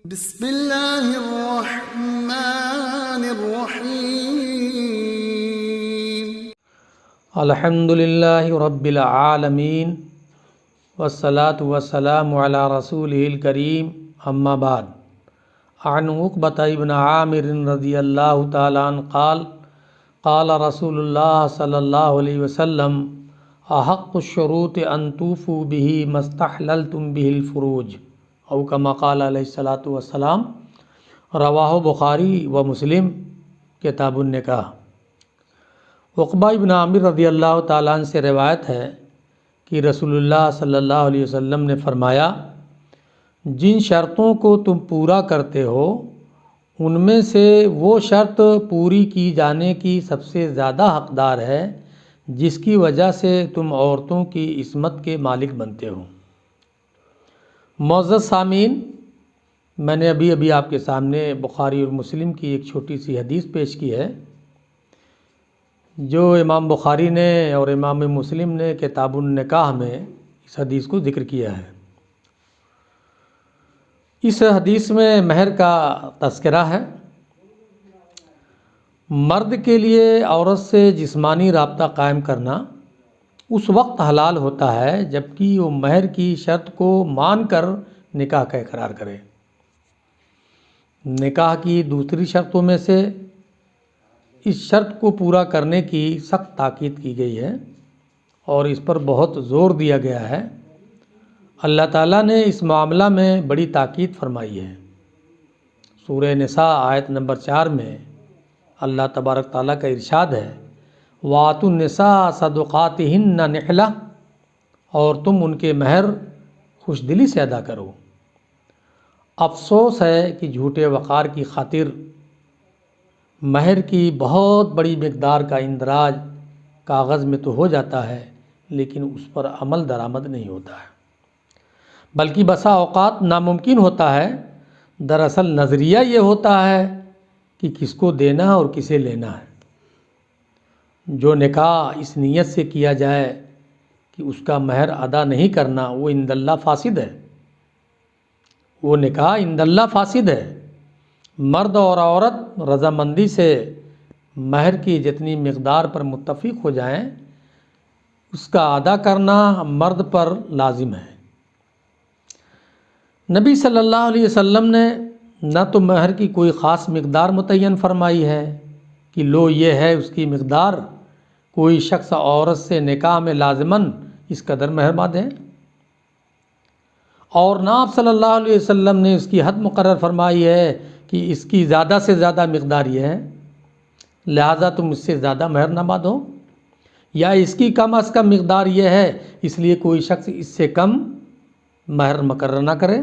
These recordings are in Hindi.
बिस्मिल्लाहिर्रहमानिर्रहीम। अल्हम्दुलिल्लाहि रब्बिल आलमीन वस्सलातु वस्सलामु अला रसूलिहिल करीम अम्मा बाद। अन उक़बता इब्न आमिर रज़ियल्लाहु तआला अन्हु क़ाल रसूलुल्लाह सल्लल्लाहु अलैहि वसल्लम अहक़्क़ुश्शुरूति अन तूफ़ू बिही मस्तहलल्तुम बिहिल फ़ुरूज औ कमा क़ाल अलैहिस्सलातु वस्सलाम। रवाहु बुखारी व मुस्लिम किताबुन निकाह। उक़बा इब्न आमिर रज़ियल्लाहु तआला अन्हु से रिवायत है कि रसूलुल्लाह सल्लल्लाहु अलैहि वसल्लम ने फरमाया, जिन शर्तों को तुम पूरा करते हो उनमें से वो शर्त पूरी की जाने की सबसे ज़्यादा हक़दार है जिसकी वजह से तुम औरतों की इस्मत के मालिक बनते हो। मुअज़्ज़ज़ सामीन, मैंने अभी आपके सामने बुखारी और मुस्लिम की एक छोटी सी हदीस पेश की है जो इमाम बुखारी ने और इमाम मुस्लिम ने किताबुन निकाह में इस हदीस को ज़िक्र किया है। इस हदीस में महर का तज़किरा है। मर्द के लिए औरत से जिस्मानी राब्ता कायम करना उस वक्त हलाल होता है जबकि वो महर की शर्त को मानकर निकाह का इकरार करे। निकाह की दूसरी शर्तों में से इस शर्त को पूरा करने की सख्त ताकीद की गई है और इस पर बहुत ज़ोर दिया गया है। अल्लाह ताला ने इस मामला में बड़ी ताकीद फरमाई है। सूरह निसा आयत नंबर 4 में अल्लाह तबारक ताला का इरशाद है, वातुन निसा सदक़ातिहिन्ना निहला, और तुम उनके महर खुशदिली से अदा करो। अफसोस है कि झूठे वक़ार की खातिर महर की बहुत बड़ी मिक़दार का इंदराज कागज़ में तो हो जाता है लेकिन उस पर अमल दरामद नहीं होता है, बल्कि बसा औक़ात नामुमकिन होता है। दरअसल नज़रिया ये होता है कि किसको देना और किसे लेना है। जो निकाह इस नीयत से किया जाए कि उसका महर अदा नहीं करना, वो इंदल्लाह फ़ासिद है। वो निकाह इंदल्लाह फ़ासिद है। मर्द और औरत रज़ामंदी से महर की जितनी मिक़दार पर मुत्तफ़िक़ हो जाएं उसका अदा करना मर्द पर लाजिम है। नबी सल्लल्लाहु अलैहि वसल्लम ने न तो महर की कोई ख़ास मिक़दार मुतय्यन फरमाई है कि लो ये है उसकी मिक़दार, कोई शख्स औरत से निकाह में लाज़िमन इस कदर महर बांधे, और ना आप सल्लल्लाहु अलैहि वसल्लम ने इसकी हद मुकर्रर फरमाई है कि इसकी ज़्यादा से ज़्यादा मिक़दार ये है लिहाजा तुम इससे ज़्यादा महर ना बांधो, या इसकी कम अज़ कम मिक़दार ये है इसलिए कोई शख्स इससे कम महर मुकर्रर ना करे।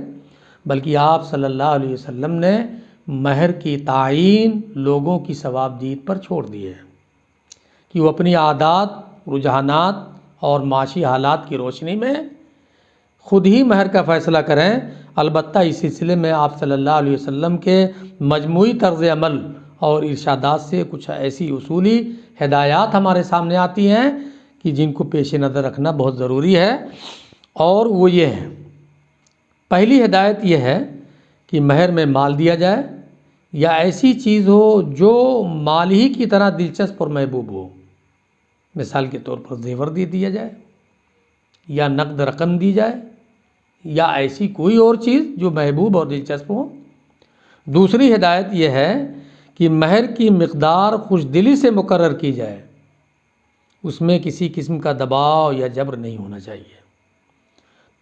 बल्कि आप सल्लल्लाहु अलैहि वसल्लम ने महर की तायीन लोगों की सवाबदीद पर छोड़ दी है कि वो अपनी आदात, रुझानात और माशी हालात की रोशनी में ख़ुद ही महर का फ़ैसला करें। अलबत्ता इस सिलसिले में आप सल्लल्लाहु अलैहि वसल्लम के मजमूई तर्ज़ अमल और इरशादात से कुछ ऐसी उसूली हिदायत हमारे सामने आती हैं कि जिनको पेश नज़र रखना बहुत ज़रूरी है। और वो ये है, पहली हिदायत ये है कि महर में माल दिया जाए या ऐसी चीज़ हो जो माल ही की तरह दिलचस्प और महबूब हो। मिसाल के तौर पर ज़ेवर दे दिया जाए या नकद रकम दी जाए या ऐसी कोई और चीज़ जो महबूब और दिलचस्प हो। दूसरी हिदायत यह है कि महर की मिक़दार खुशदिली से मुकर्रर की जाए, उसमें किसी किस्म का दबाव या जबर नहीं होना चाहिए।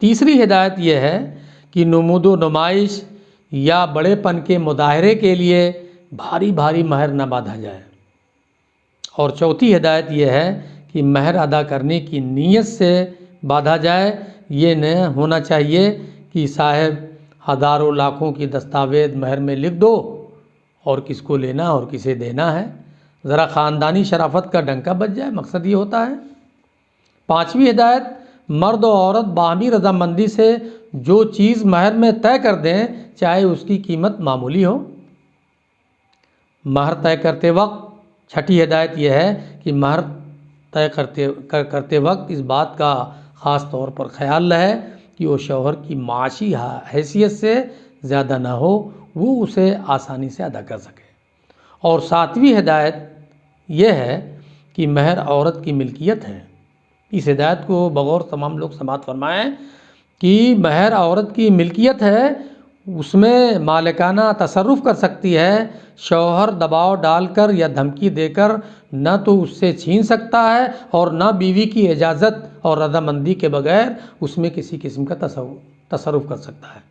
तीसरी हिदायत यह है कि नुमूदो नुमाइश या बड़ेपन के मुजाहरे के लिए भारी भारी महर न बांधा जाए। और चौथी हिदायत यह है कि महर अदा करने की नीयत से बांधा जाए। ये न होना चाहिए कि साहब हज़ारों लाखों की दस्तावेज़ महर में लिख दो और किसको लेना और किसे देना है, ज़रा ख़ानदानी शराफत का डंका बज जाए, मकसद ये होता है। पाँचवीं हिदायत, मर्द और औरत बाहमी रज़ामंदी से जो चीज़ महर में तय कर दें चाहे उसकी कीमत मामूली हो। महर तय करते वक्त छठी हिदायत यह है कि महर तय करते वक्त इस बात का ख़ास तौर पर ख्याल रहे कि वो शौहर की माशी हैसियत से ज़्यादा ना हो, वो उसे आसानी से अदा कर सके। और 7वीं हिदायत यह है कि महर औरत की मिल्कियत है। इस हिदायत को बगौर तमाम लोग समाअत फरमाएँ कि महर औरत की मिल्कियत है, उसमें मालिकाना तसर्रुफ़ कर सकती है। शौहर दबाव डालकर या धमकी देकर न तो उससे छीन सकता है और न बीवी की इजाज़त और रज़ामंदी के बगैर उसमें किसी किस्म का तसर्रुफ़ कर सकता है।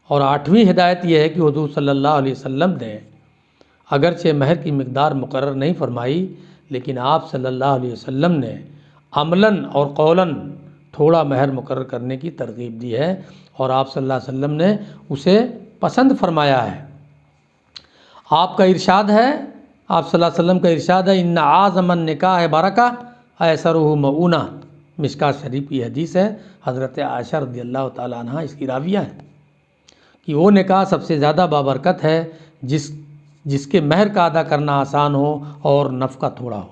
और 8वीं हिदायत यह है कि हुज़ूर सल्लल्लाहु अलैहि वसल्लम ने अगरचे महर की मिक़दार मुकर्रर नहीं फरमाई, लेकिन आप सल्लल्लाहु अलैहि वसल्लम ने अमलन और कौलन थोड़ा महर मुकर्रर करने की तरगीब दी है और आप सल्लल्लाहु अलैहि वसल्लम ने उसे पसंद फरमाया है। आपका इरशाद है, आप सल्लल्लाहु अलैहि वसल्लम का इरशाद है, इन्ना आज़मन निकाह बरका ऐसरुहु मऊना। मिशकात शरीफ की हदीस है, हज़रत आयशा रज़ियल्लाहु ताला अन्हा इसकी राविया है कि वो निकाह सबसे ज़्यादा बाबरकत है जिसके महर का अदा करना आसान हो और नफ़का थोड़ा हो।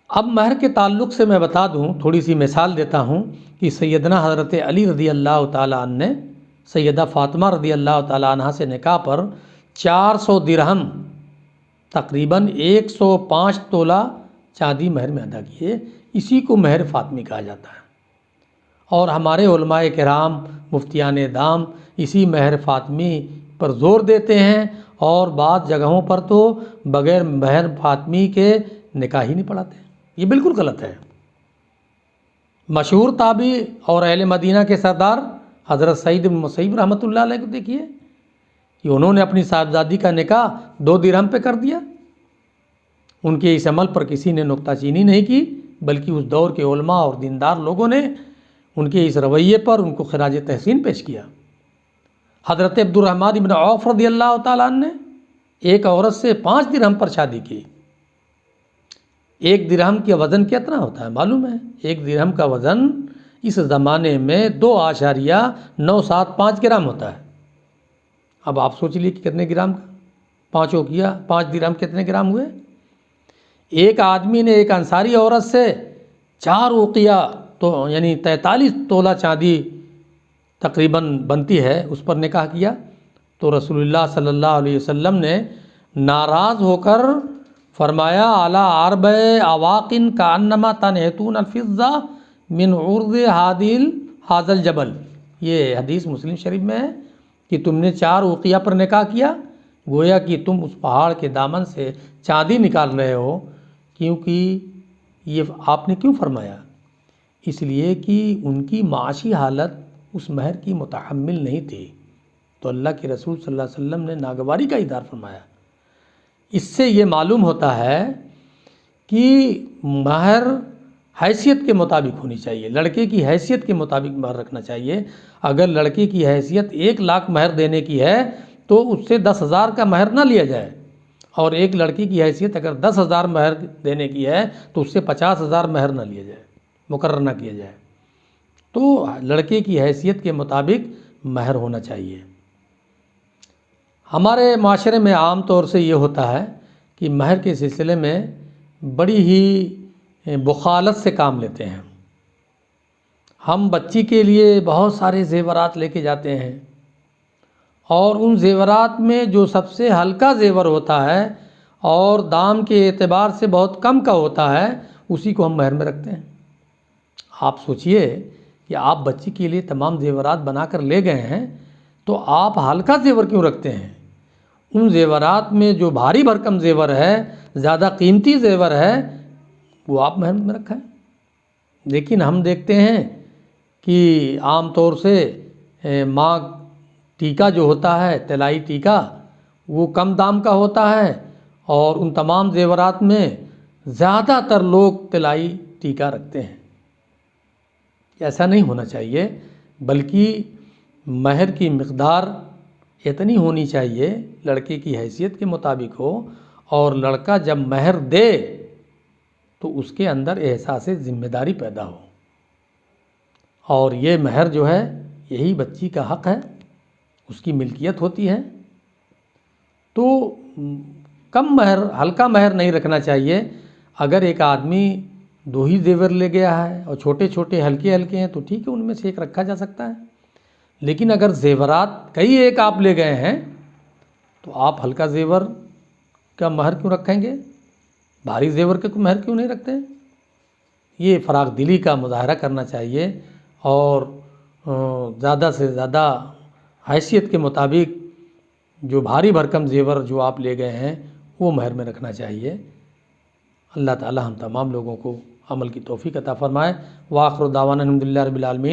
अब महर के ताल्लुक़ से मैं बता दूं, थोड़ी सी मिसाल देता हूं कि सैयदना हज़रत अली रज़ियल्लाहु ताला अन्हु ने सैयदा फ़ातिमा रज़ियल्लाहु ताला अन्हा से निकाह पर 400 दिरहम तकरीबन 105 तोला चांदी महर में अदा किए। इसी को महर फ़ातिमी कहा जाता है। और हमारे उलमाए किराम मुफ्तियान दाम इसी महर फ़ातिमी पर ज़ोर देते हैं और बाद जगहों पर तो बग़ैर महर फ़ातिमी के निकाह ही नहीं पढ़ाते। ये बिल्कुल गलत है। मशहूर ताबी और अहले मदीना के सरदार हज़रत सईद बिन मुसैब रहमतुल्लाह अलैह को देखिए कि उन्होंने अपनी साहबजादी का निकाह 2 दिरहम पे कर दिया। उनके इस अमल पर किसी ने नुक्ताचीनी नहीं की, बल्कि उस दौर के उलमा और दीनदार लोगों ने उनके इस रवैये पर उनको खिराज तहसीन पेश किया। हज़रत अब्दुर्रहमान इब्न औफ रज़ियल्लाहु ताला अन्हु ने एक औरत से 5 दिरहम पर शादी की। 1 दिरहम का वज़न कितना होता है मालूम है? 1 दिरहम का वज़न इस ज़माने में 2.975 ग्राम होता है। अब आप सोच लीजिए कि कितने ग्राम का, 5 दिरहम कितने ग्राम हुए? एक आदमी ने एक अंसारी औरत से 4 उकिया तो यानी 43 तोला चांदी तकरीबन बनती है, उस पर निकाह किया। तो रसूलुल्लाह सल्लल्लाहु अलैहि वसल्लम ने नाराज़ होकर फरमाया, अला अरब अवाकिन का अन्नमा तनहतून अलफ़िज़्ज़ा मिन उर्द हाज़ल जबल। ये हदीस मुस्लिम शरीफ में है कि तुमने 4 उकिया पर निकाह किया, गोया कि तुम उस पहाड़ के दामन से चांदी निकाल रहे हो। क्योंकि ये आपने क्यों फरमाया? इसलिए कि उनकी माशी हालत उस महर की मुतहम्मिल नहीं थी। तो अल्लाह के रसूल सल्लल्लाहु अलैहि वसल्लम ने नागवारी का इज़हार फरमाया। इससे ये मालूम होता है कि महर हैसियत के मुताबिक होनी चाहिए, लड़के की हैसियत के मुताबिक महर रखना चाहिए। अगर लड़के की हैसियत 1 लाख महर देने की है तो उससे 10,000 का महर ना लिया जाए, और एक लड़की की हैसियत अगर 10,000 महर देने की है तो उससे 50,000 महर ना लिया जाए, मुकर्रर ना किया जाए। तो लड़के की हैसियत के मुताबिक महर होना चाहिए। हमारे माशरे में आम तौर से ये होता है कि महर के सिलसिले में बड़ी ही बुखालत से काम लेते हैं। हम बच्ची के लिए बहुत सारे ज़ेवरात लेके जाते हैं और उन ज़ेवरात में जो सबसे हल्का ज़ेवर होता है और दाम के एतबार से बहुत कम का होता है, उसी को हम महर में रखते हैं। आप सोचिए कि आप बच्ची के लिए तमाम ज़ेवरात बनाकर ले गए हैं, तो आप हल्का ज़ेवर क्यों रखते हैं? उन ज़ेवरात में जो भारी भरकम ज़ेवर है, ज़्यादा कीमती ज़ेवर है, वो आप महर में रखा है। लेकिन हम देखते हैं कि आम तौर से माँ टीका जो होता है, तलाई टीका, वो कम दाम का होता है और उन तमाम ज़ेवरात में ज़्यादातर लोग तलाई टीका रखते हैं। ऐसा नहीं होना चाहिए, बल्कि महर की मिक़दार इतनी होनी चाहिए लड़के की हैसियत के मुताबिक हो, और लड़का जब महर दे तो उसके अंदर एहसास ज़िम्मेदारी पैदा हो। और ये महर जो है यही बच्ची का हक़ है, उसकी मिल्कियत होती है। तो कम महर, हल्का महर नहीं रखना चाहिए। अगर एक आदमी 2 ही ज़ेवर ले गया है और छोटे छोटे हल्के हल्के हैं तो ठीक है, उनमें से एक रखा जा सकता है। लेकिन अगर ज़ेवरात कई एक आप ले गए हैं तो आप हल्का ज़ेवर का महर क्यों रखेंगे, भारी ज़ेवर का महर क्यों नहीं रखते। ये फ़राख दिली का मुज़ाहरा करना चाहिए और ज़्यादा से ज़्यादा हैसियत के मुताबिक जो भारी भरकम ज़ेवर जो आप ले गए हैं वो महर में रखना चाहिए। अल्लाह ताला हम तमाम लोगों को अमल की तौफ़ीक़ अता फ़रमाए। व आख़िर दावाना अल्हम्दुलिल्लाहि रब्बिल आलमीन।